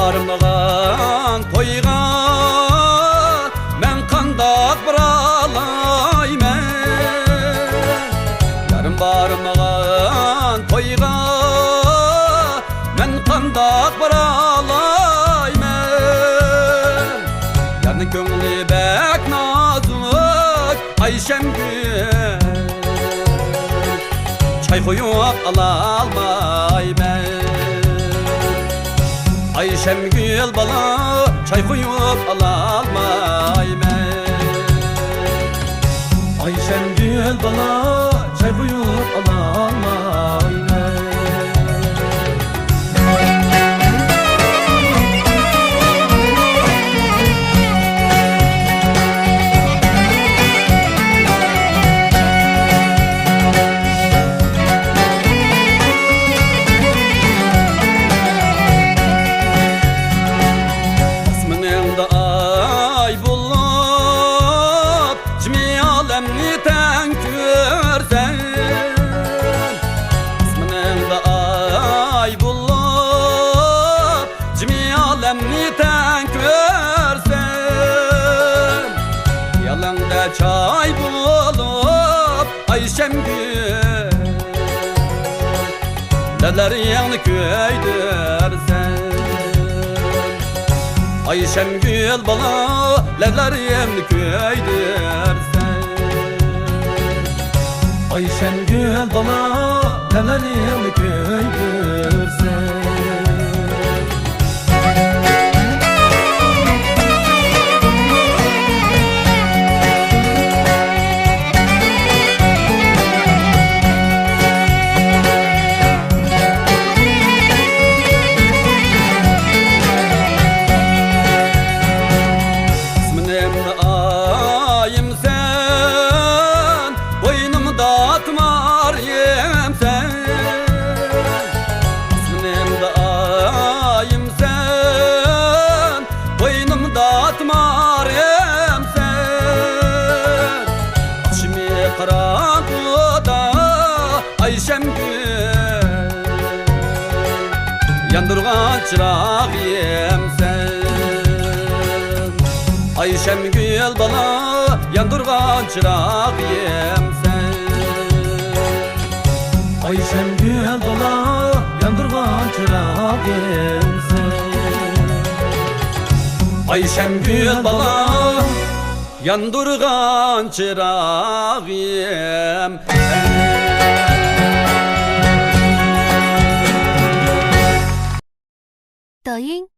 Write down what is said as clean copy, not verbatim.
barmağın toyga men qandaq baralayman. Yarım barmağın toyga men qandaq baralayman. Yarning ko'ngli bek nazuk Ayşemgül, çay koyup alalmayman. Ayşemgül bala çay koyup alalmayman. Ayşemgül bala çay koyup alalmayman. Çay bulup Ayşemgül, neler yanı köydürsen. Ayşemgül bala neler yanı köydürsen. Ayşemgül bala neler yanı köydürsen. Ayşemgül, yandırgan çırağım sen. Ayşemgül bala yandırgan çırağım sen. Ayşemgül bala yandırgan çırağım sen. Ayşemgül bala yandırgan çırağım sen. 抖音。